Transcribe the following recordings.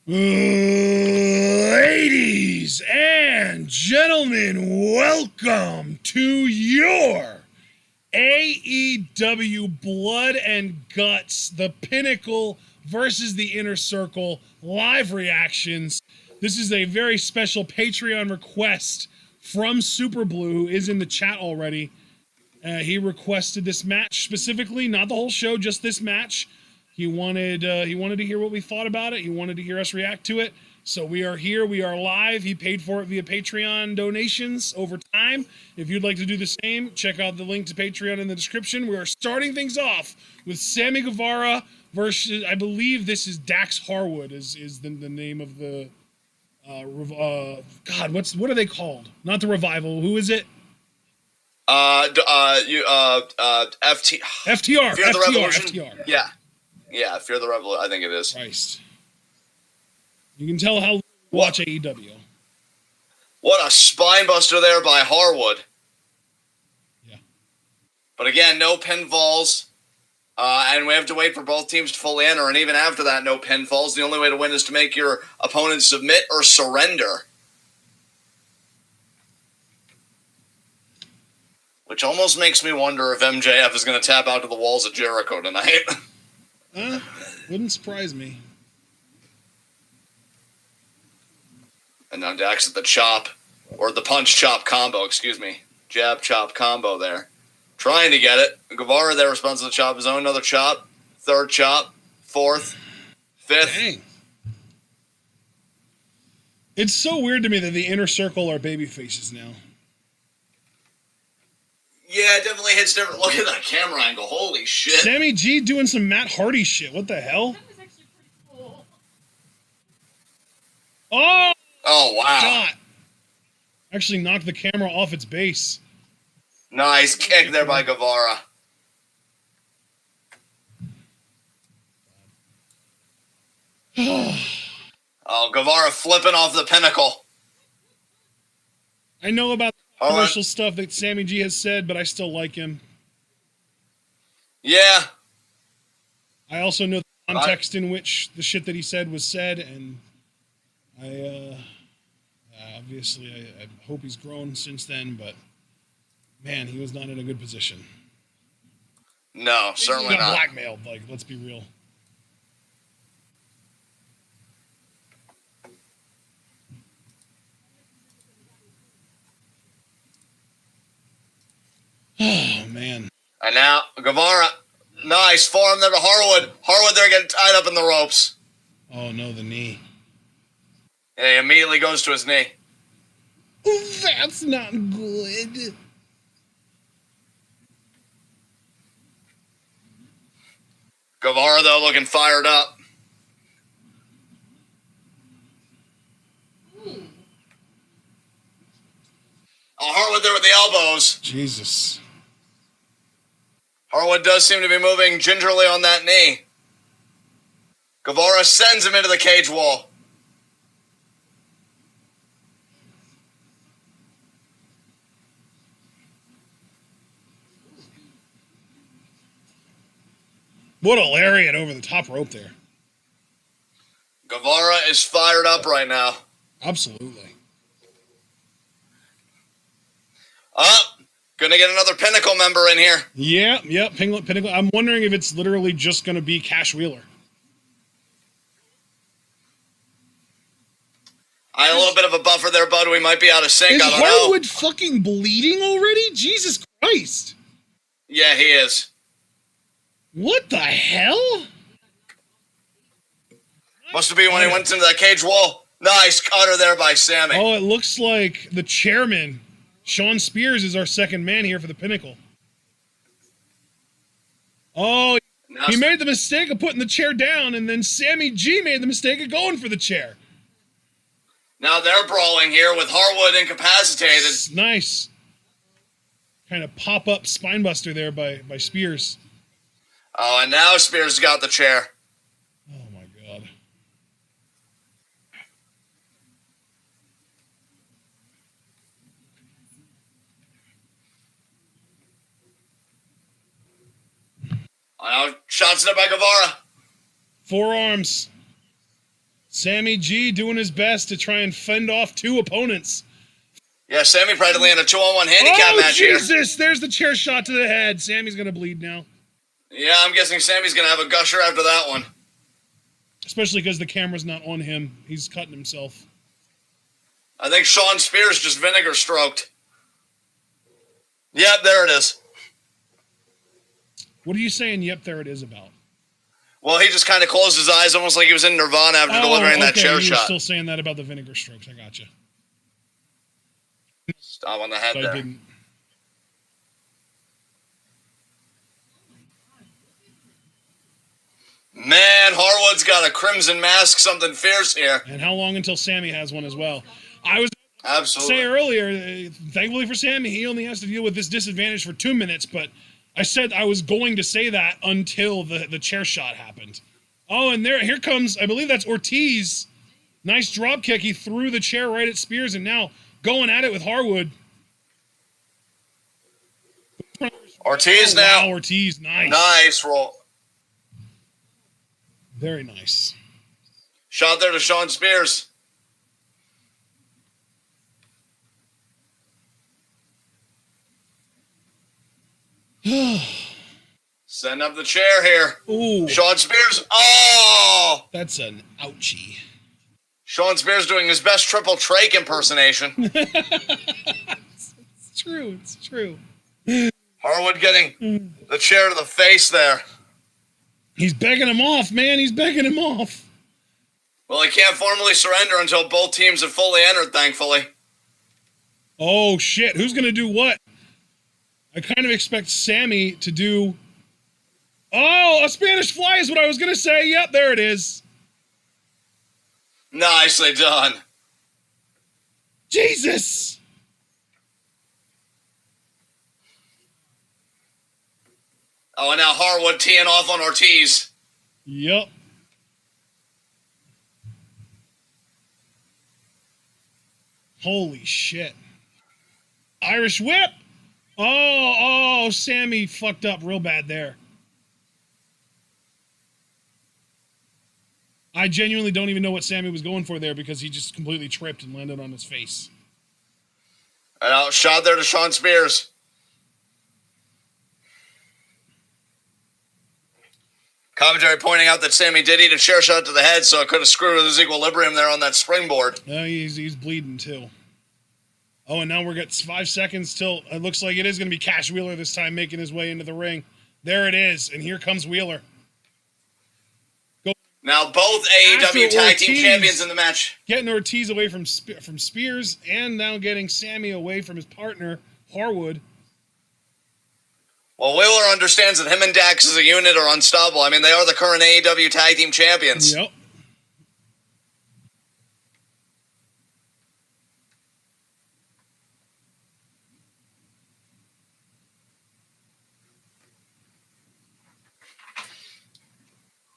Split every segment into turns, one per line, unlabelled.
Ladies and gentlemen, welcome to your AEW Blood and Guts, the Pinnacle versus the Inner Circle live reactions. This is a very special Patreon request from Super Blue, who is in the chat already. He requested this match specifically, not the whole show, just this match. He wanted to hear what we thought about it. He wanted to hear us react to it. So we are here. We are live. He paid for it via Patreon donations over time. If you'd like to do the same, check out the link to Patreon in the description. We are starting things off with Sammy Guevara versus, I believe this is Dax Harwood is the name of the God, what are they called? Not the Revival. Who is it? FTR.
Fear the Revolution.
FTR.
Yeah, Fear the Revolution. I think it is.
Christ. You can tell how watch AEW.
What a spine buster there by Harwood.
Yeah.
But again, no pinfalls. And we have to wait for both teams to fully enter. And even after that, no pinfalls. The only way to win is to make your opponent submit or surrender. Which almost makes me wonder if MJF is going to tap out to the walls of Jericho tonight.
Wouldn't surprise me.
And now Dax at the chop, or the punch chop combo, excuse me. Jab chop combo there. Trying to get it. Guevara there responds to the chop, his own another chop. Third chop. Fourth. Fifth.
Dang. It's so weird to me that the Inner Circle are baby faces now.
Yeah, it definitely hits different. Look at that camera angle. Holy shit.
Sammy G doing some Matt Hardy shit. What the hell?
That was actually pretty cool.
Oh,
wow.
God. Actually knocked the camera off its base.
Nice kick there by Guevara. Oh, Guevara flipping off the Pinnacle.
I know about the commercial stuff that Sammy G has said, but I still like him.
Yeah.
I also know the context in which the shit that he said was said, and I hope he's grown since then, but man, he was not in a good position.
No, certainly
he got
not.
blackmailed, like, let's be real. Oh, man.
And now, Guevara. Nice forearm there to Harwood. Harwood there getting tied up in the ropes.
Oh, no, the knee.
Yeah, he immediately goes to his knee.
That's not good.
Guevara, though, looking fired up. Oh, Harwood there with the elbows.
Jesus.
Harwood does seem to be moving gingerly on that knee. Guevara sends him into the cage wall.
What a lariat over the top rope there.
Guevara is fired up right now.
Absolutely.
Gonna get another Pinnacle member in here.
Yeah, Pinnacle. I'm wondering if it's literally just going to be Cash Wheeler.
I had a little bit of a buffer there, bud. We might be out of sync.
Is
I don't know.
Harwood fucking bleeding already? Jesus Christ.
Yeah, he is.
What the hell?
Must have been when he went into that cage wall. Nice cutter there by Sammy.
Oh, it looks like the chairman, Sean Spears, is our second man here for the Pinnacle. Oh, he made the mistake of putting the chair down, and then Sammy G made the mistake of going for the chair.
Now they're brawling here with Harwood incapacitated.
Nice. Kind of pop-up spinebuster there by Spears.
Oh, and now Spears got the chair.
Oh, my God.
Now shots there by Guevara.
Forearms. Sammy G doing his best to try and fend off two opponents.
Yeah, Sammy practically in a 2-on-1 handicap match here.
Oh, Jesus! There's the chair shot to the head. Sammy's going to bleed now.
Yeah, I'm guessing Sammy's going to have a gusher after that one.
Especially because the camera's not on him. He's cutting himself.
I think Sean Spears just vinegar stroked. Yep, there it is.
What are you saying, yep, there it is about?
Well, he just kind of closed his eyes almost like he was in Nirvana after delivering that chair
you were
shot.
Still saying that about the vinegar strokes. I gotcha.
Stop on the head there.
I didn't.
Man, Harwood's got a crimson mask, something fierce here.
And how long until Sammy has one as well? I was
Absolutely.
say earlier, thankfully for Sammy, he only has to deal with this disadvantage for 2 minutes, but I said I was going to say that until the chair shot happened. Oh, and here comes, I believe that's Ortiz. Nice drop kick. He threw the chair right at Spears, and now going at it with Harwood.
Ortiz now.
Wow, Ortiz, nice.
Nice roll.
Very nice.
Shot there to Sean Spears. Send up the chair here.
Ooh.
Sean Spears. Oh!
That's an ouchie.
Sean Spears doing his best triple trach impersonation.
It's true. It's true.
Harwood getting the chair to the face there.
He's begging him off, man. He's begging him off.
Well, he can't formally surrender until both teams have fully entered, thankfully.
Oh, shit. Who's going to do what? I kind of expect Sammy to do... Oh, a Spanish fly is what I was going to say. Yep, there it is.
Nicely done.
Jesus!
Oh, and now Harwood teeing off on Ortiz.
Yep. Holy shit. Irish whip! Oh, Sammy fucked up real bad there. I genuinely don't even know what Sammy was going for there because he just completely tripped and landed on his face.
And out shot there to Sean Spears. Commentary pointing out that Sammy did eat a chair shot to the head, so it could have screwed with his equilibrium there on that springboard.
He's bleeding too. Oh, and now we're at 5 seconds till it looks like it is going to be Cash Wheeler this time making his way into the ring. There it is, and here comes Wheeler.
Now both AEW Tag Team Champions in the match.
Getting Ortiz away from Spears, and now getting Sammy away from his partner, Harwood.
Well, Wheeler understands that him and Dax as a unit are unstoppable. I mean, they are the current AEW Tag Team Champions.
Yep.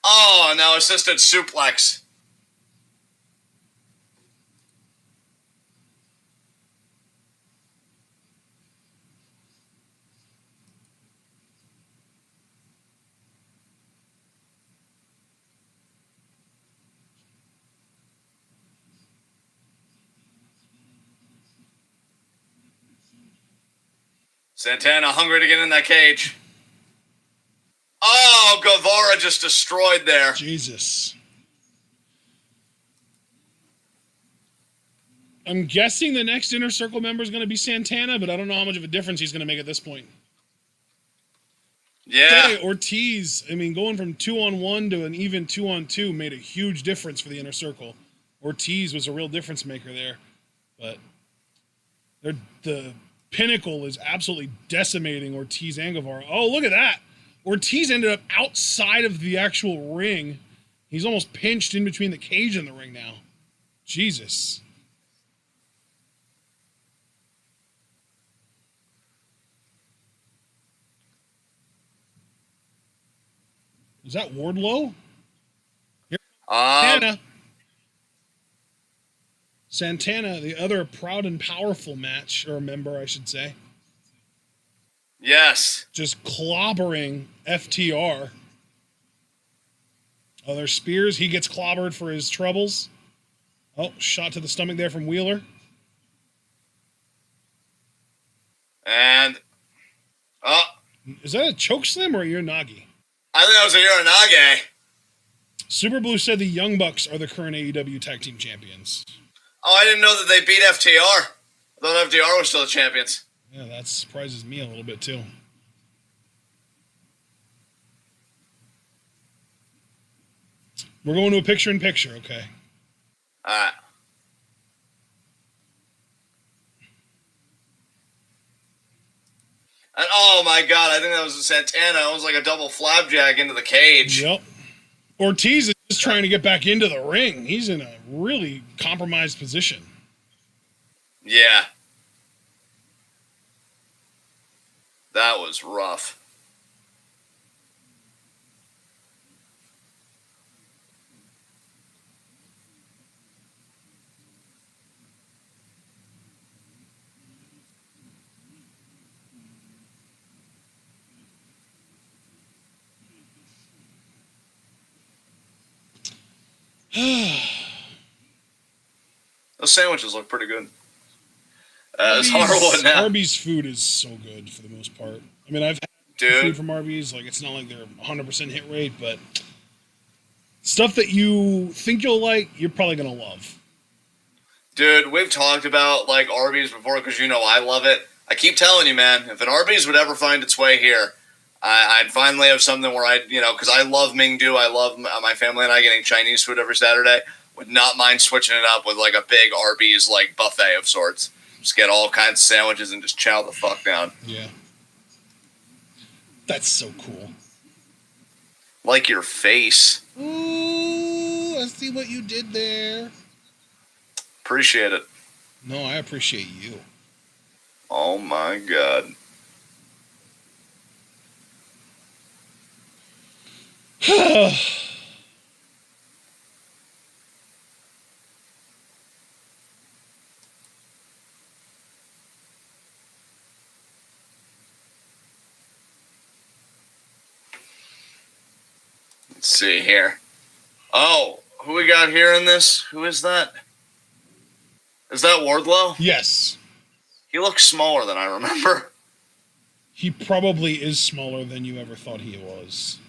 Oh, now assisted suplex. Santana hungry to get in that cage. Oh, Guevara just destroyed there.
Jesus. I'm guessing the next Inner Circle member is going to be Santana, but I don't know how much of a difference he's going to make at this point.
Yeah.
Hey, Ortiz, I mean, going from 2-on-1 to an even 2-on-2 made a huge difference for the Inner Circle. Ortiz was a real difference maker there. But the Pinnacle is absolutely decimating Ortiz and Guevara. Oh, look at that. Ortiz ended up outside of the actual ring. He's almost pinched in between the cage and the ring now. Jesus. Is that Wardlow? Santana, the other proud and powerful match, or member, I should say.
Yes.
Just clobbering FTR. Oh, there's Spears. He gets clobbered for his troubles. Oh, shot to the stomach there from Wheeler.
And,
Is that a chokeslam or a Uranagi?
I think that was a Uranage.
Super Blue said the Young Bucks are the current AEW Tag Team Champions.
Oh, I didn't know that they beat FTR. I thought FTR was still the champions.
Yeah, that surprises me a little bit, too. We're going to a picture-in-picture, okay?
All right. And oh my God, I think that was a Santana. It was like a double flapjack into the cage.
Yep. Ortiz is just trying to get back into the ring. He's in a really compromised position.
Yeah. That was rough. Those sandwiches look pretty good. It's Harwood now.
Arby's food is so good for the most part. I mean, I've had food from Arby's. Like, it's not like they're 100% hit rate, but stuff that you think you'll like, you're probably going to love.
Dude, we've talked about, like, Arby's before because you know I love it. I keep telling you, man, if an Arby's would ever find its way here, I'd finally have something where because I love Mingdu. I love my family and I getting Chinese food every Saturday. Would not mind switching it up with, like, a big Arby's, like, buffet of sorts. Just get all kinds of sandwiches and just chow the fuck down.
Yeah. That's so cool.
Like your face.
Ooh, I see what you did there.
Appreciate it.
No, I appreciate you.
Oh, my God. Let's see here. Oh, who we got here in this? Who is that? Is that Wardlow?
Yes.
He looks smaller than I remember.
He probably is smaller than you ever thought he was.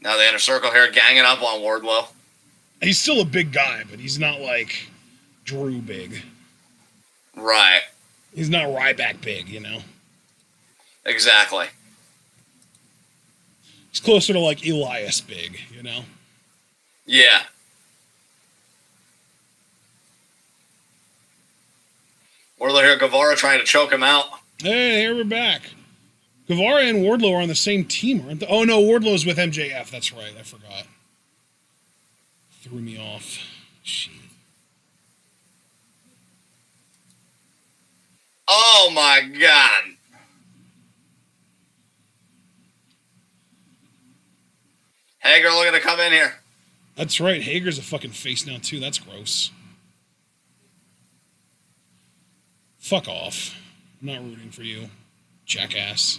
Now the Inner Circle here ganging up on Wardlow.
He's still a big guy, but he's not like Drew big.
Right.
He's not Ryback big, you know?
Exactly.
He's closer to like Elias big, you know?
Yeah. Wardlow here, Guevara trying to choke him out.
Hey, here we're back. Guevara and Wardlow are on the same team, aren't they? Oh, no, Wardlow's with MJF. That's right. I forgot. Threw me off. Shit.
Oh, my God. Hager looking to come in here.
That's right. Hager's a fucking face now, too. That's gross. Fuck off. I'm not rooting for you, jackass.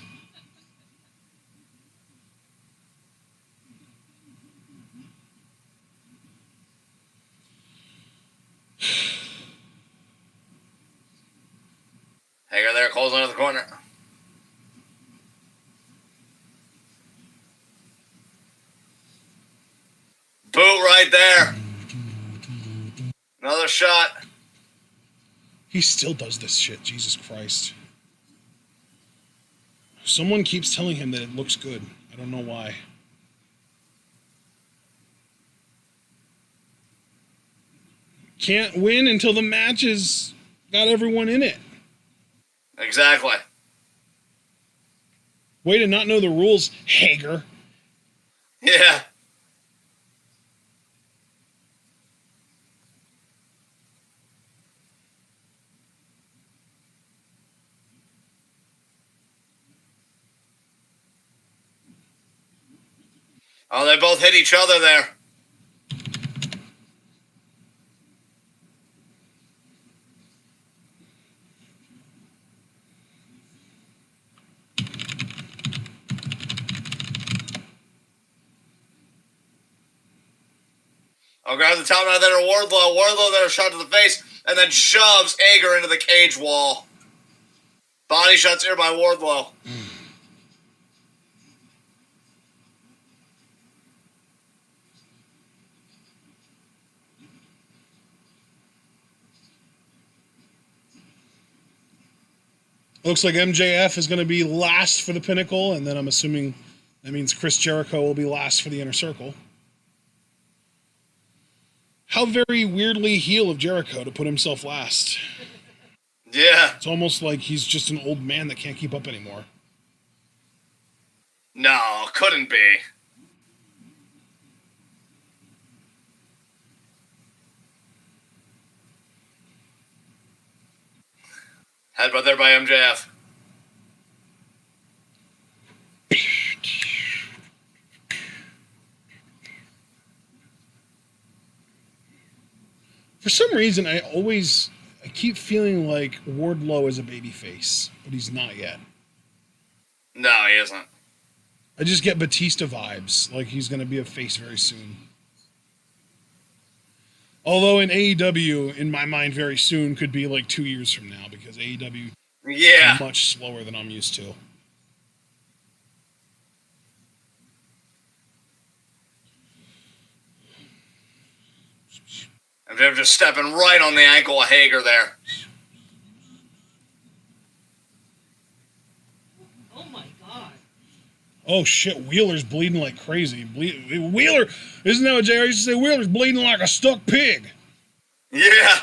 Hager there, closing into the corner. Boot right there. Another shot.
He still does this shit. Jesus Christ. Someone keeps telling him that it looks good. I don't know why. Can't win until the match has got everyone in it.
Exactly.
Way to not know the rules, Hager.
Yeah. Oh, they both hit each other there. I'll grab the top out there, Wardlow. Wardlow there, shot to the face, and then shoves Hager into the cage wall. Body shots here by Wardlow.
Looks like MJF is going to be last for the Pinnacle, and then I'm assuming that means Chris Jericho will be last for the Inner Circle. How very weirdly heel of Jericho to put himself last.
Yeah.
It's almost like he's just an old man that can't keep up anymore.
No, couldn't be. Headbutt there by MJF.
For some reason, I keep feeling like Wardlow is a babyface, but he's not yet.
No, he isn't.
I just get Batista vibes, like he's going to be a face very soon. Although in AEW, in my mind, very soon could be like 2 years from now, because AEW is much slower than I'm used to.
MJF just stepping right on the ankle of Hager there.
Oh my god.
Oh shit, Wheeler's bleeding like crazy. Wheeler, isn't that what JR used to say? Wheeler's bleeding like a stuck pig.
Yeah.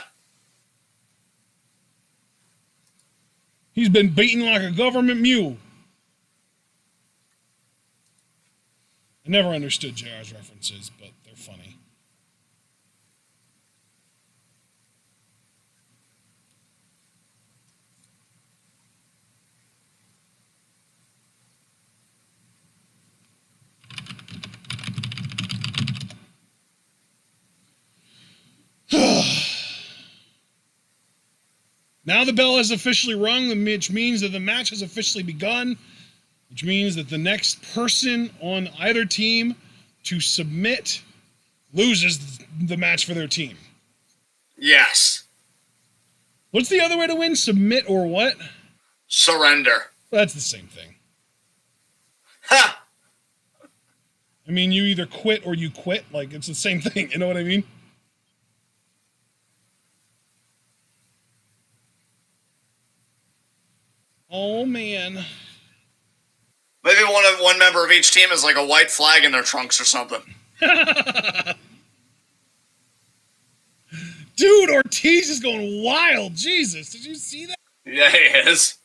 He's been beaten like a government mule. I never understood JR's references, but they're funny. Now the bell has officially rung, which means that the match has officially begun, which means that the next person on either team to submit loses the match for their team.
Yes.
What's the other way to win? Submit or what?
Surrender.
That's the same thing.
Ha!
I mean, you either quit or you quit. Like, it's the same thing. You know what I mean? Oh, man.
Maybe one member of each team is like a white flag in their trunks or something.
Dude, Ortiz is going wild. Jesus, did you see that?
Yeah, he is.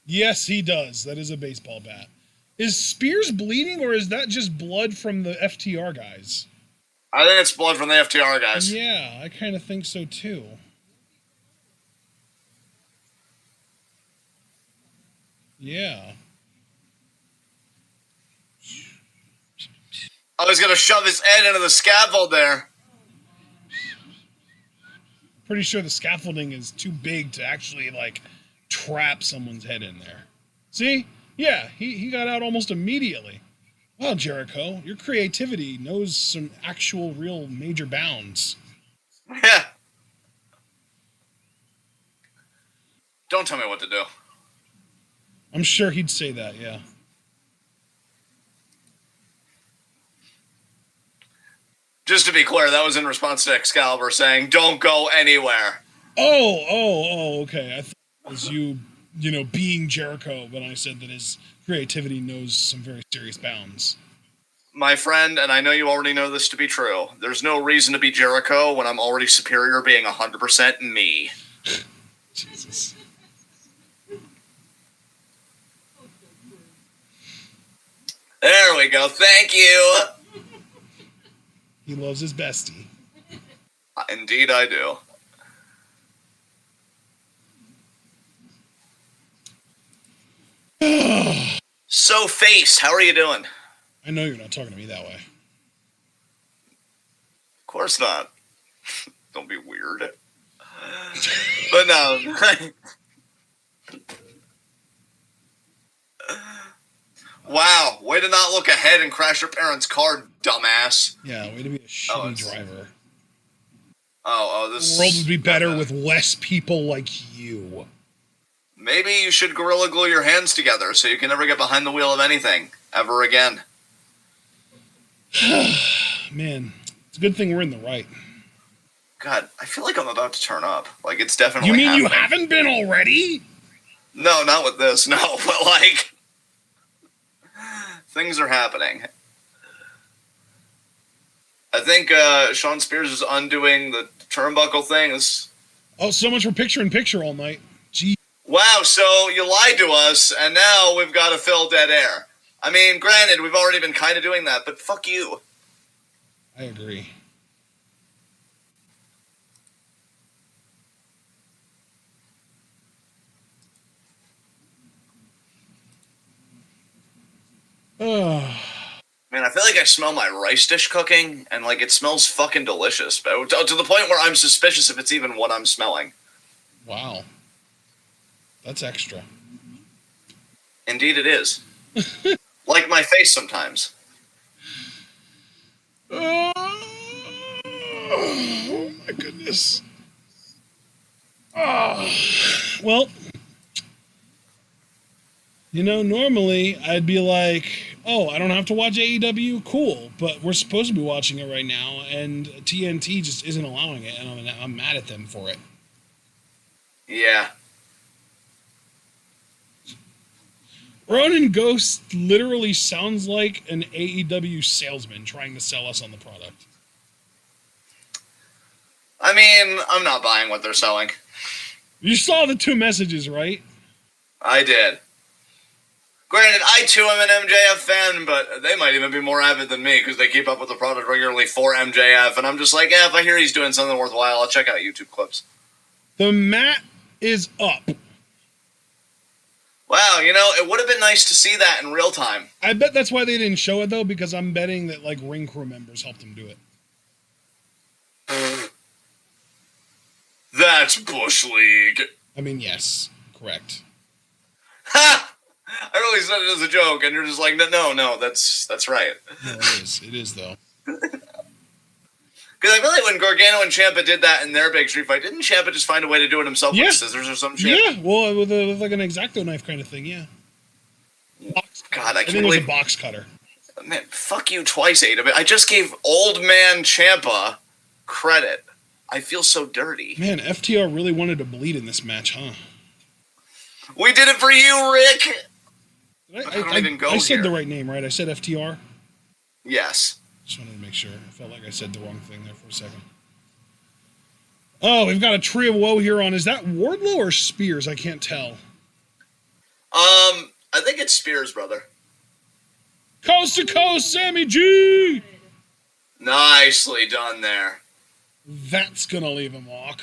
Yes, he does. That is a baseball bat. Is Spears bleeding, or is that just blood from the FTR guys?
I think it's blood from the FTR guys.
Yeah, I kind of think so too. Yeah.
I was going to shove his head into the scaffold there.
Pretty sure the scaffolding is too big to actually, like, trap someone's head in there. See? Yeah, he got out almost immediately. Wow, Jericho, your creativity knows some actual, real major bounds.
Yeah. Don't tell me what to do.
I'm sure he'd say that, yeah.
Just to be clear, that was in response to Excalibur saying, "Don't go anywhere."
Oh, okay. I thought it was you being Jericho when I said that his creativity knows some very serious bounds.
My friend, and I know you already know this to be true, there's no reason to be Jericho when I'm already superior being 100% me.
Jesus.
There we go. Thank you.
He loves his bestie.
Indeed I do. So, Face, how are you doing?
I know you're not talking to me that way.
Of course not. Don't be weird. But no. Wow, way to not look ahead and crash your parents' car, dumbass.
Yeah, way to be a shitty driver.
This
The world would be better with less people like you.
Maybe you should gorilla glue your hands together so you can never get behind the wheel of anything ever again.
Man, it's a good thing we're in the right.
God, I feel like I'm about to turn up. Like, it's definitely
You mean
happening.
you haven't been already?
No, not with this. No, but like, things are happening. I think Sean Spears is undoing the turnbuckle things.
Oh, so much for picture-in-picture all night. Gee.
Wow, so you lied to us, and now we've got to fill dead air. I mean, granted, we've already been kind of doing that, but fuck you.
I agree.
Man, I feel like I smell my rice dish cooking, and like it smells fucking delicious. But to the point where I'm suspicious if it's even what I'm smelling.
Wow. That's extra.
Indeed it is. Like my face sometimes.
Oh my goodness. Oh. Well, you know, normally I'd be like, oh, I don't have to watch AEW? Cool. But we're supposed to be watching it right now, and TNT just isn't allowing it, and I'm mad at them for it.
Yeah.
Ronan Ghost literally sounds like an AEW salesman trying to sell us on the product.
I mean, I'm not buying what they're selling.
You saw the 2 messages, right?
I did. Granted, I too am an MJF fan, but they might even be more avid than me because they keep up with the product regularly for MJF, and I'm just like, yeah, if I hear he's doing something worthwhile, I'll check out YouTube clips.
The mat is up.
Wow, you know, it would have been nice to see that in real time.
I bet that's why they didn't show it, though, because I'm betting that, like, ring crew members helped them do it.
That's Bush League.
I mean, yes, correct.
Ha! I really said it as a joke, and you're just like, no, that's right.
No, it is, though.
Because I feel like when Gargano and Ciampa did that in their big street fight, didn't Ciampa just find a way to do it himself with scissors or some shit?
Yeah, well, with like an X-Acto knife kind of thing, yeah.
God, I
think
can't
it was
believe...
a box cutter.
Man, fuck you twice, AEW. I just gave old man Ciampa credit. I feel so dirty.
Man, FTR really wanted to bleed in this match, huh?
We did it for you, Rick!
I said the right name, right? I said FTR?
Yes.
Just wanted to make sure. I felt like I said the wrong thing there for a second. Oh, we've got a Tree of Woe here on. Is that Wardlow or Spears? I can't tell.
I think it's Spears, brother.
Coast to coast, Sammy G!
Nicely done there.
That's gonna leave him walk.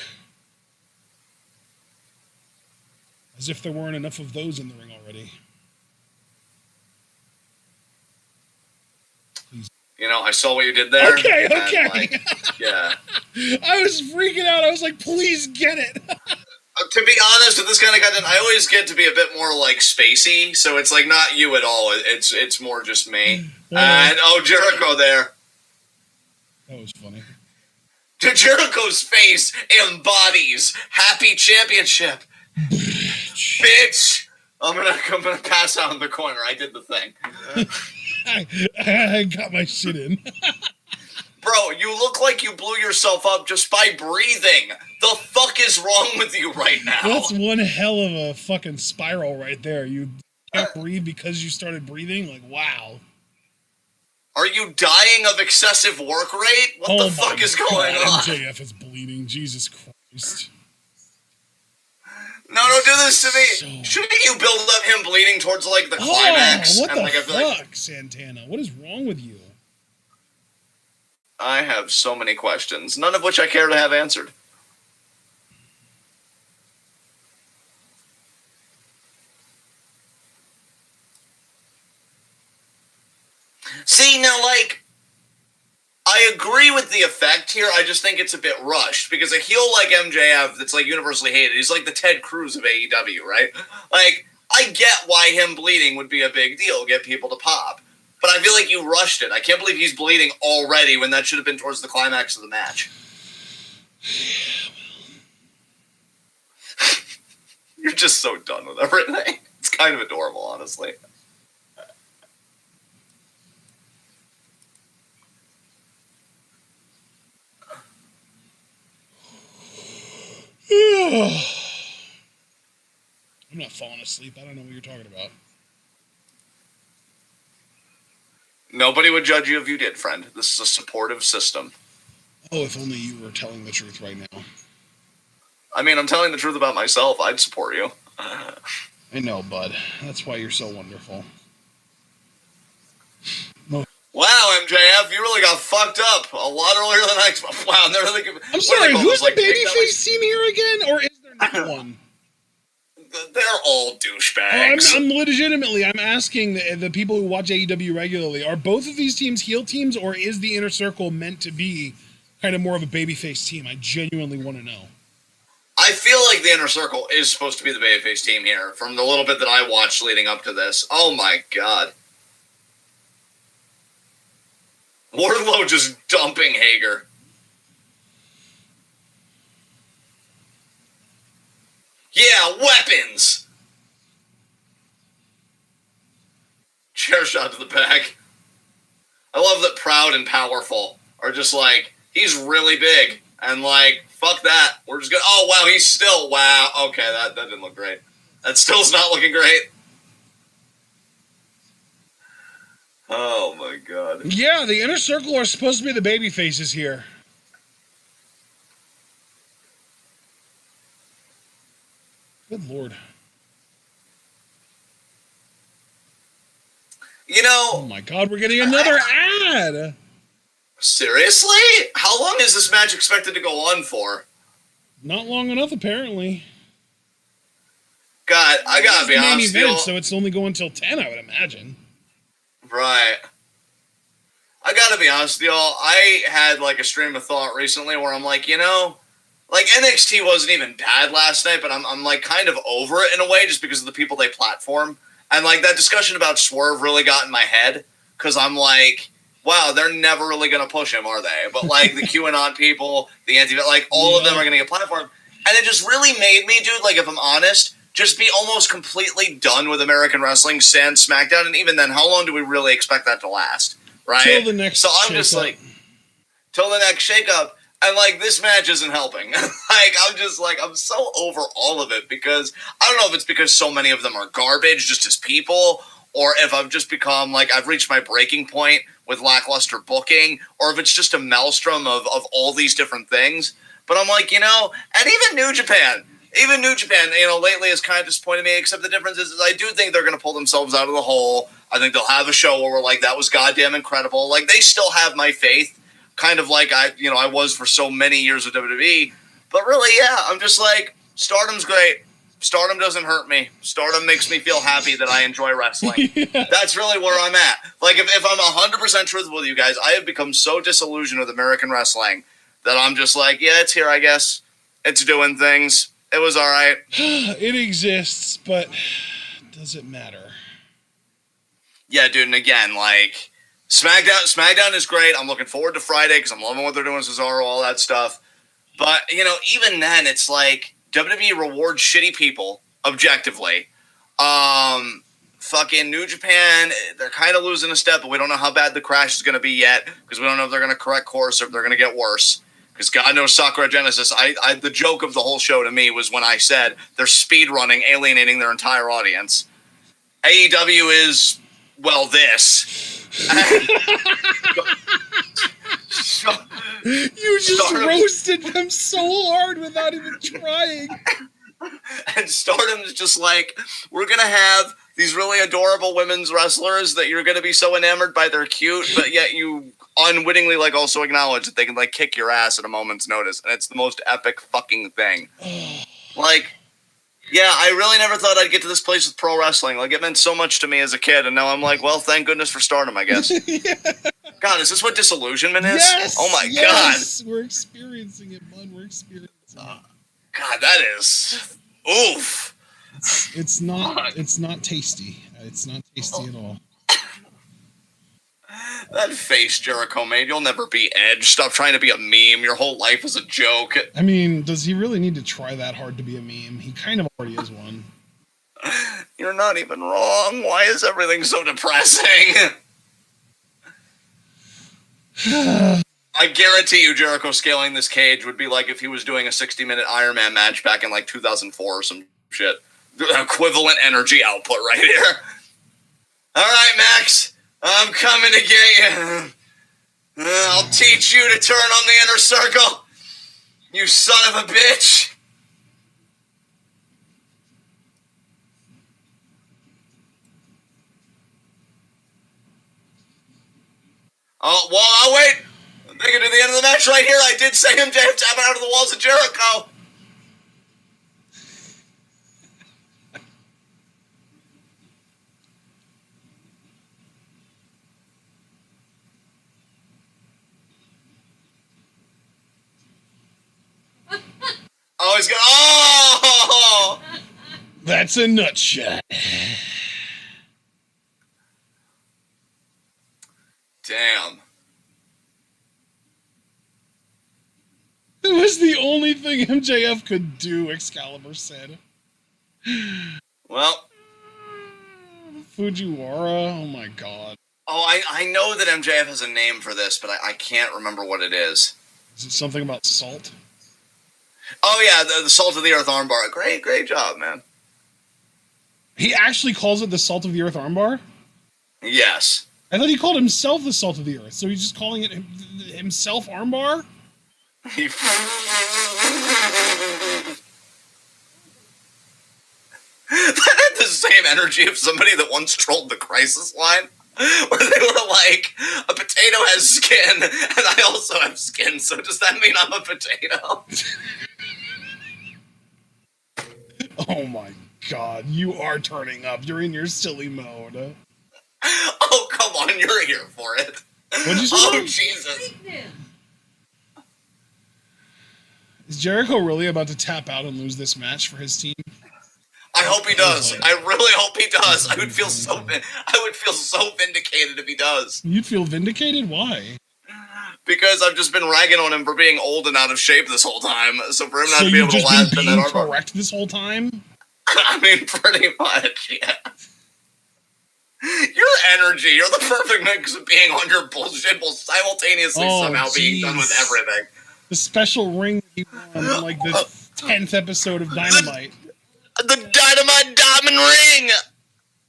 As if there weren't enough of those in the ring already.
You know, I saw what you did there.
Okay.
Like, yeah.
I was freaking out. I was like, please get it.
To be honest, with this kind of content, I always get to be a bit more, like, spacey, so it's, like, not you at all. It's more just me. And, Jericho there.
That was funny.
Jericho's face embodies happy championship. Bitch! I'm gonna pass out in the corner. I did the thing.
I got my shit in.
Bro, you look like you blew yourself up just by breathing. The fuck is wrong with you right now?
That's one hell of a fucking spiral right there. You can't breathe because you started breathing? Like, wow.
Are you dying of excessive work rate? What the fuck is going on?
MJF is bleeding. Jesus Christ.
No, don't do this to me. Shouldn't you build up him bleeding towards, like, the climax?
What the fuck, Santana? What is wrong with you?
I have so many questions, none of which I care to have answered. See, now, like, I agree with the effect here. I just think it's a bit rushed because a heel like MJF that's like universally hated, he's like the Ted Cruz of AEW, right? Like, I get why him bleeding would be a big deal, get people to pop. But I feel like you rushed it. I can't believe he's bleeding already when that should have been towards the climax of the match. You're just so done with everything. It's kind of adorable, honestly.
I'm not falling asleep. I don't know what you're talking about.
Nobody would judge you if you did, friend. This is a supportive system.
Oh, if only you were telling the truth right now.
I mean, I'm telling the truth about myself. I'd support you.
I know, bud. That's why you're so wonderful.
Wow, MJF, you really got fucked up a lot earlier than I expected. Wow, they're really good.
I'm sorry, who's the babyface team here again? Or is there not one?
They're all douchebags.
I'm asking the people who watch AEW regularly, are both of these teams heel teams, or is the Inner Circle meant to be kind of more of a babyface team? I genuinely want to know.
I feel like the Inner Circle is supposed to be the babyface team here, from the little bit that I watched leading up to this. Oh my god. Wardlow just dumping Hager. Yeah, weapons! Chair shot to the back. I love that Proud and Powerful are just like, he's really big. And like, fuck that. We're just gonna, oh wow, he's still, wow. Okay, that didn't look great. That still's not looking great. Oh my god.
Yeah, the Inner Circle are supposed to be the baby faces here. Good lord.
You know...
Oh my god, we're getting another ad!
Seriously? How long is this match expected to go on for?
Not long enough, apparently.
God, I gotta be honest.
Main event, so it's only going till 10, I would imagine.
Right. I gotta be honest with y'all, I had like a stream of thought recently where I'm like, you know, like NXT wasn't even bad last night, but I'm like kind of over it in a way just because of the people they platform. And like that discussion about Swerve really got in my head because I'm like, wow, they're never really gonna push him, are they? But like the QAnon people, the anti, like all of them are gonna get platformed. And it just really made me, dude, like if I'm honest, just be almost completely done with American wrestling since SmackDown. And even then, how long do we really expect that to last? Right?
Till the next
so I'm just like, till the next shakeup. And like, this match isn't helping. Like, I'm just like, I'm so over all of it because I don't know if it's because so many of them are garbage just as people, or if I've just become like, I've reached my breaking point with lackluster booking, or if it's just a maelstrom of all these different things. But I'm like, you know, and even New Japan, you know, lately has kind of disappointed me, except the difference is I do think they're going to pull themselves out of the hole. I think they'll have a show where we're like, that was goddamn incredible. Like, they still have my faith, kind of like I was for so many years with WWE. But really, yeah, I'm just like, Stardom's great. Stardom doesn't hurt me. Stardom makes me feel happy that I enjoy wrestling. Yeah. That's really where I'm at. Like, if I'm 100% truthful with you guys, I have become so disillusioned with American wrestling that I'm just like, yeah, it's here, I guess. It's doing things. It was all right.
It exists, but does it matter?
Yeah, dude, and again, like, SmackDown is great. I'm looking forward to Friday because I'm loving what they're doing with Cesaro, all that stuff. But, you know, even then, it's like WWE rewards shitty people, objectively. Fucking New Japan, they're kind of losing a step, but we don't know how bad the crash is going to be yet because we don't know if they're going to correct course or if they're going to get worse. Because God knows Sakura Genesis, the joke of the whole show to me was when I said they're speed running, alienating their entire audience. AEW is, well, this.
You just roasted them so hard without even trying.
And Stardom's just like, we're going to have these really adorable women's wrestlers that you're going to be so enamored by they're cute, but yet you unwittingly like also acknowledge that they can like kick your ass at a moment's notice, and it's the most epic fucking thing. Like, yeah, I really never thought I'd get to this place with pro wrestling. Like, it meant so much to me as a kid, and now I'm like, well, thank goodness for Stardom, I guess. Yeah. God, is this what disillusionment is?
Yes!
Oh my
yes! We're experiencing it, bud. We're experiencing it.
God, that is... Oof.
It's not tasty. It's not tasty at all.
That face Jericho made, you'll never be Edge. Stop trying to be a meme. Your whole life is a joke.
I mean, does he really need to try that hard to be a meme? He kind of already is one.
You're not even wrong. Why is everything so depressing? I guarantee you Jericho scaling this cage would be like if he was doing a 60-minute Iron Man match back in like 2004 or some shit. The equivalent energy output right here. All right, Max. I'm coming to get you. I'll teach you to turn on the inner circle. You son of a bitch. Oh, well, I'll wait. They can do the end of the match right here. I did say MJF tapping out of the walls of Jericho. Oh, he's going. Oh!
That's a nut shot.
Damn.
It was the only thing MJF could do, Excalibur said.
Well.
Fujiwara, oh my god.
Oh, I know that MJF has a name for this, but I can't remember what it is.
Is it something about salt?
Oh, yeah, the Salt of the Earth armbar. Great job, man.
He actually calls it the Salt of the Earth armbar?
Yes.
I thought he called himself the Salt of the Earth, so he's just calling it himself armbar?
That'd had the same energy of somebody that once trolled the Crisis line, where they were like, a potato has skin, and I also have skin, so does that mean I'm a potato?
Oh my god, you are turning up. You're in your silly mode.
Oh, come on, you're here for it.
What'd you say?
Oh, Jesus.
Is Jericho really about to tap out and lose this match for his team?
I hope he does. I really hope he does. I would feel so vindicated if he does.
You'd feel vindicated? Why?
Because I've just been ragging on him for being old and out of shape this whole time. So for him not to be able to last in that armbar.
Correct this whole time?
I mean, pretty much, yeah. Your energy, you're the perfect mix of being on your bullshit while simultaneously somehow being done with everything.
The special ring that he won in like the 10th episode of Dynamite.
The Dynamite Diamond Ring!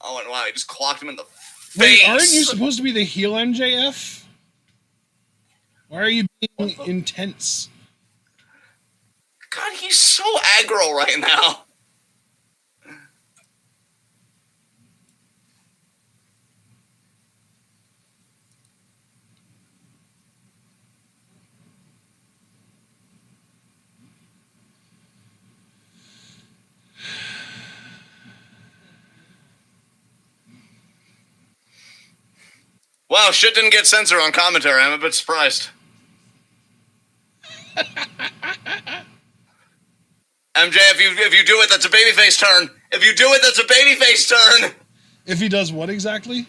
Oh, and wow, he just clocked him in the face.
Wait, aren't you supposed to be the heel MJF? Why are you being intense?
God, he's so aggro right now. Wow, shit didn't get censored on commentary. I'm a bit surprised. MJ, if you do it, that's a babyface turn. If you do it, that's a babyface turn.
If he does what exactly?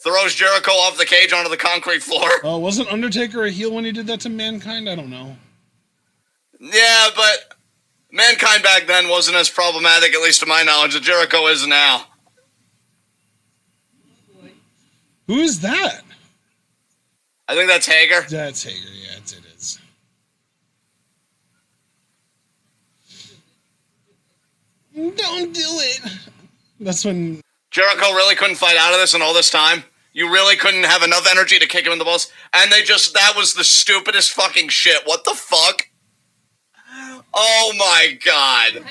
Throws Jericho off the cage onto the concrete floor.
Wasn't Undertaker a heel when he did that to Mankind? I don't know.
Yeah, but Mankind back then wasn't as problematic, at least to my knowledge, as Jericho is now.
Who is that?
I think that's Hager.
That's Hager, yeah, it is. Don't do it. That's when
Jericho really couldn't fight out of this in all this time. You really couldn't have enough energy to kick him in the balls. And that was the stupidest fucking shit. What the fuck? Oh my god.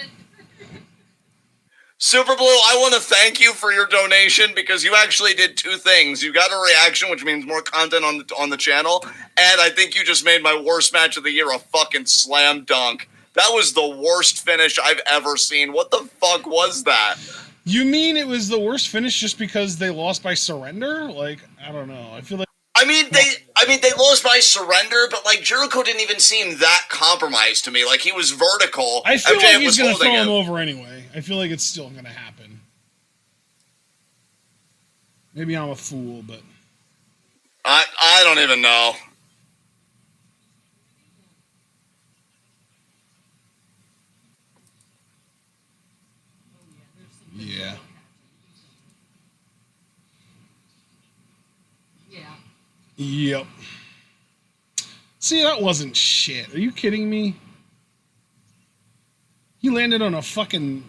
Super Blue, I want to thank you for your donation because you actually did two things. You got a reaction, which means more content on the channel, and I think you just made my worst match of the year a fucking slam dunk. That was the worst finish I've ever seen. What the fuck was that?
You mean it was the worst finish just because they lost by surrender? Like, I don't know. I feel like...
I I mean, they lost by surrender, but like Jericho didn't even seem that compromised to me. Like he was vertical.
I feel
MJF
like he's
was
going to throw
holding
him over anyway. I feel like it's still going to happen. Maybe I'm a fool, but
I don't even know.
yeah. Yep. See, that wasn't shit. Are you kidding me? He landed on a fucking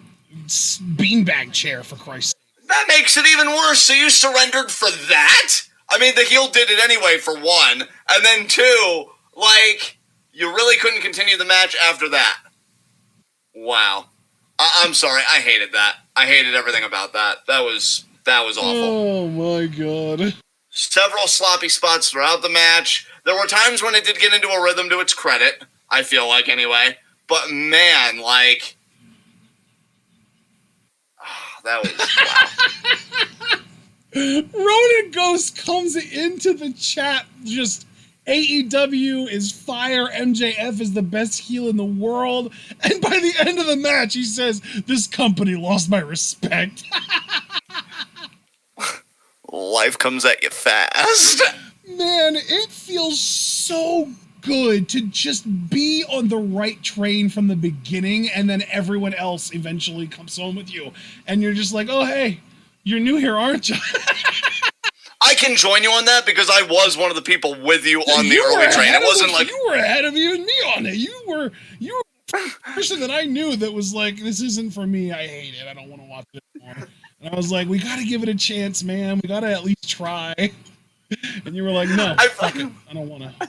beanbag chair, for Christ's sake.
That makes it even worse. So you surrendered for that? I mean, the heel did it anyway, for one. And then two, like, you really couldn't continue the match after that. Wow. I'm sorry. I hated that. I hated everything about that. That was awful.
Oh, my God.
Several sloppy spots throughout the match. There were times when it did get into a rhythm to its credit, I feel like, anyway. But, man, like... Oh, that was... Wow.
Ronan Ghost comes into the chat just... AEW is fire, MJF is the best heel in the world, and by the end of the match, he says, this company lost my respect.
Life comes at you fast.
Man, it feels so good to just be on the right train from the beginning, and then everyone else eventually comes home with you. And you're just like, oh, hey, you're new here, aren't you?
I can join you on that because I was one of the people with you on the early train. It wasn't like...
You were ahead of even me on it. You were the person that I knew that was like, this isn't for me. I hate it. I don't want to watch it anymore. And I was like, we got to give it a chance, man. We got to at least try. And you were like, no, fuck it. I don't want to.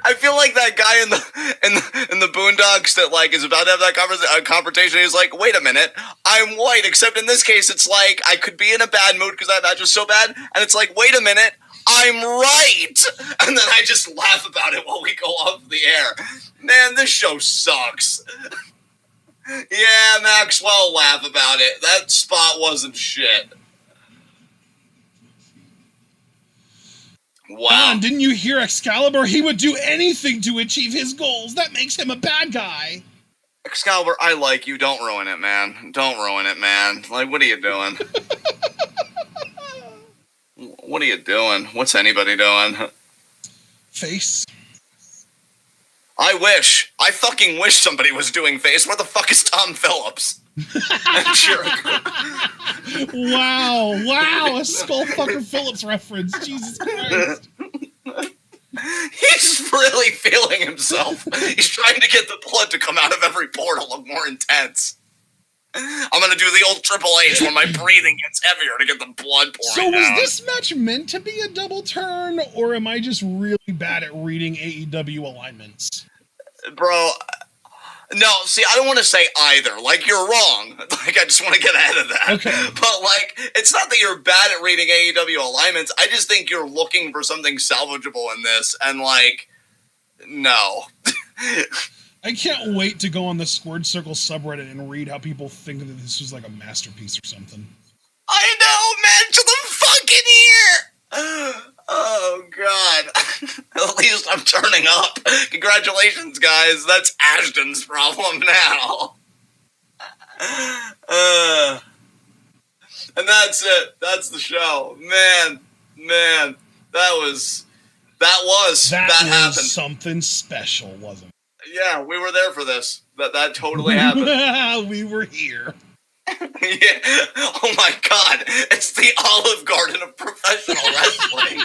I feel like that guy in the Boondocks that like is about to have that confrontation. He's like, wait a minute, I'm white. Except in this case, it's like I could be in a bad mood because that match was so bad, and it's like, wait a minute, I'm right. And then I just laugh about it while we go off the air. Man, this show sucks. Yeah, Maxwell, laugh about it. That spot wasn't shit. Wow.
Don, didn't you hear Excalibur? He would do anything to achieve his goals. That makes him a bad guy.
Excalibur, I like you. Don't ruin it, man. Don't ruin it, man. Like, what are you doing? What are you doing? What's anybody doing?
Face.
I wish. I fucking wish somebody was doing face. Where the fuck is Tom Phillips?
Wow, a Skullfucker Phillips reference. Jesus Christ.
He's really feeling himself. He's trying to get the blood to come out of every pore to look more intense. I'm gonna do the old Triple H where my breathing gets heavier to get the blood pouring
So was
down.
this match meant to be a double turn, or am I just really bad at reading AEW alignments?
Bro, no, see, I don't want to say either. Like, you're wrong. Like, I just want to get ahead of that.
Okay.
But, like, it's not that you're bad at reading AEW alignments. I just think you're looking for something salvageable in this. And, like, no.
I can't wait to go on the Squared Circle subreddit and read how people think that this was like a masterpiece or something.
I know, man, to the fucking ear! Oh, God. At least I'm turning up. Congratulations, guys. That's Ashton's problem now. And that's it. That's the show. Man, that happened.
Something special, wasn't it?
Yeah, we were there for this. That totally happened.
We were here.
Yeah. Oh my God. It's the Olive Garden of professional wrestling.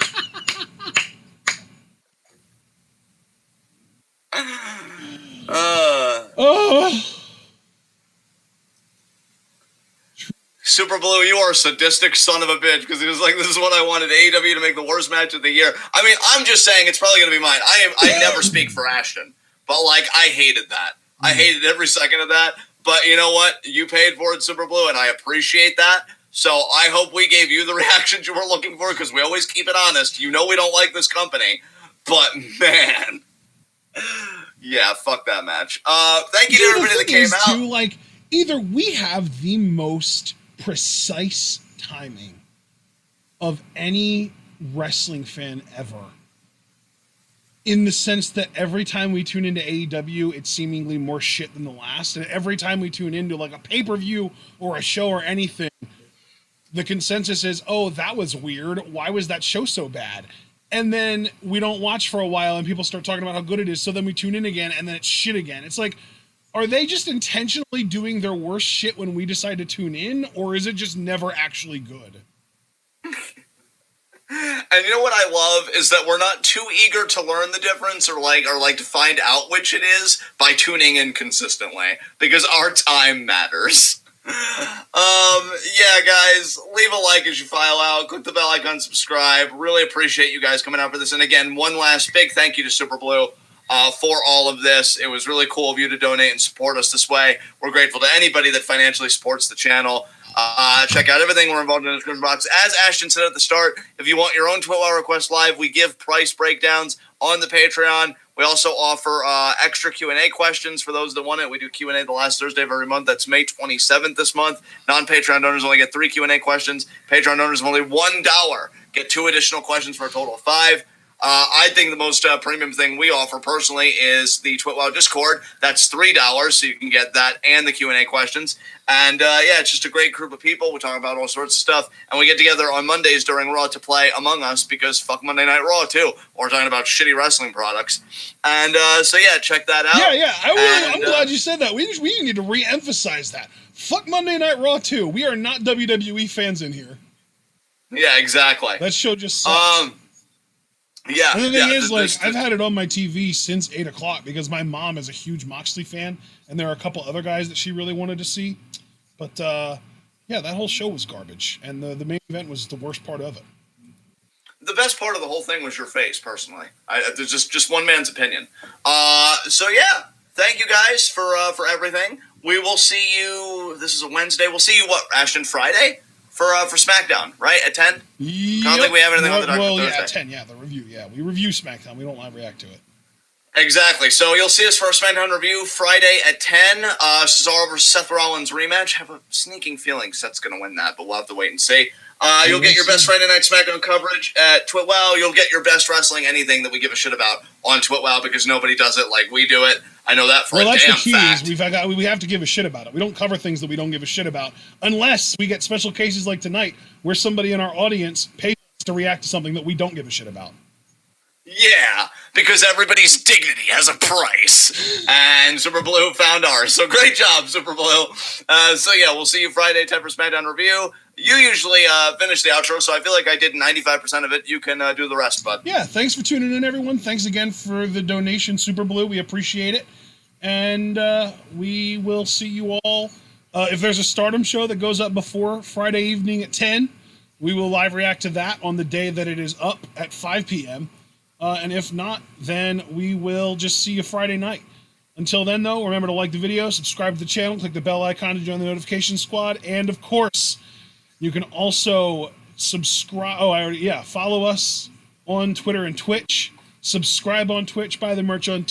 Super Blue, you are a sadistic son of a bitch, because he was like, this is what I wanted AEW to make the worst match of the year. I mean, I'm just saying it's probably going to be mine. I never speak for Ashton, but like, I hated that. I hated every second of that. But you know what? You paid for it, Super Blue, and I appreciate that. So I hope we gave you the reactions you were looking for, because we always keep it honest. You know we don't like this company. But, man. Yeah, fuck that match. Thank you to everybody that came out.
Too, like, either we have the most precise timing of any wrestling fan ever. In the sense that every time we tune into AEW, it's seemingly more shit than the last. And every time we tune into like a pay-per-view or a show or anything, the consensus is, oh, that was weird. Why was that show so bad? And then we don't watch for a while and people start talking about how good it is. So then we tune in again and then it's shit again. It's like, are they just intentionally doing their worst shit when we decide to tune in? Or is it just never actually good?
And you know what I love is that we're not too eager to learn the difference or to find out which it is by tuning in consistently, because our time matters. Yeah, guys, leave a like as you file out, click the bell icon, subscribe. Really appreciate you guys coming out for this. And again, one last big thank you to Super Blue for all of this. It was really cool of you to donate and support us this way. We're grateful to anybody that financially supports the channel. Check out everything we're involved in the description box. As Ashton said at the start, if you want your own TWitWoW request live, we give price breakdowns on the Patreon. We also offer extra Q&A questions for those that want it. We do Q&A the last Thursday of every month. That's May 27th this month. Non-Patreon donors only get 3 Q&A questions. Patreon donors of only $1 get 2 additional questions for a total of 5. I think the most premium thing we offer personally is the TWitWoW Discord. That's $3, so you can get that and the Q&A questions. And yeah, it's just a great group of people. We talk about all sorts of stuff. And we get together on Mondays during Raw to play Among Us, because fuck Monday Night Raw too. We're talking about shitty wrestling products. And so yeah, check that out.
Yeah. I'm glad you said that. We need to re-emphasize that. Fuck Monday Night Raw too. We are not WWE fans in here.
Yeah, exactly.
That show just sucks.
Yeah.
And the thing is, I've had it on my TV since 8 o'clock because my mom is a huge Moxley fan, and there are a couple other guys that she really wanted to see. But yeah, that whole show was garbage, and the main event was the worst part of it.
The best part of the whole thing was your face, personally. There's just one man's opinion. So yeah, thank you guys for everything. We will see you. This is a Wednesday. We'll see you Ashton, Friday for SmackDown, right, at 10.
Yep.
I don't think we have anything on the docket
Well,
Thursday.
yeah, at 10. Yeah, the review. Yeah, we review SmackDown. We don't live react to it.
Exactly. So you'll see us for a SmackDown review Friday at 10. Cesaro versus Seth Rollins rematch. I have a sneaking feeling Seth's going to win that, but we'll have to wait and see. You'll get your best Friday Night SmackDown coverage at TWitWoW. You'll get your best wrestling, anything that we give a shit about, on TWitWoW, because nobody does it like we do it. I know that for a damn fact. Well, that's the key,
is we have to give a shit about it. We don't cover things that we don't give a shit about, unless we get special cases like tonight, where somebody in our audience pays us to react to something that we don't give a shit about.
Yeah, because everybody's dignity has a price, and Super Blue found ours. So great job, Super Blue. So yeah, we'll see you Friday, 10 for SmackDown review. You usually finish the outro, so I feel like I did 95% of it. You can do the rest, bud.
Yeah, thanks for tuning in, everyone. Thanks again for the donation, Super Blue. We appreciate it. And we will see you all. If there's a Stardom show that goes up before Friday evening at 10, we will live react to that on the day that it is up at 5 p.m. And if not, then we will just see you Friday night. Until then, though, remember to like the video, subscribe to the channel, click the bell icon to join the notification squad, and of course, you can also subscribe. Follow us on Twitter and Twitch. Subscribe on Twitch, buy the merch on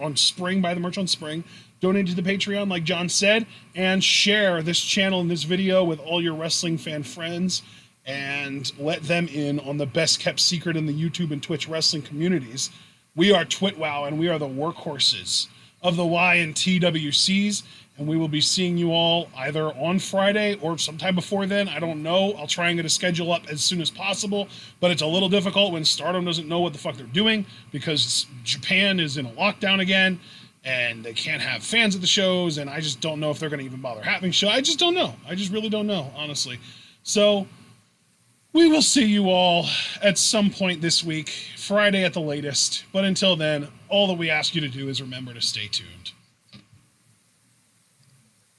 on Spring, buy the merch on Spring. Donate to the Patreon, like John said, and share this channel and this video with all your wrestling fan friends, and let them in on the best kept secret in the YouTube and Twitch wrestling communities. We are TWitWoW, and we are the workhorses of the Y and TWCs, and we will be seeing you all either on Friday or sometime before then. I don't know. I'll try and get a schedule up as soon as possible, but it's a little difficult when Stardom doesn't know what the fuck they're doing, because Japan is in a lockdown again, and they can't have fans at the shows, and I just don't know if they're going to even bother having shows. I just don't know. I just really don't know, honestly. So we will see you all at some point this week, Friday at the latest. But until then, all that we ask you to do is remember to stay tuned.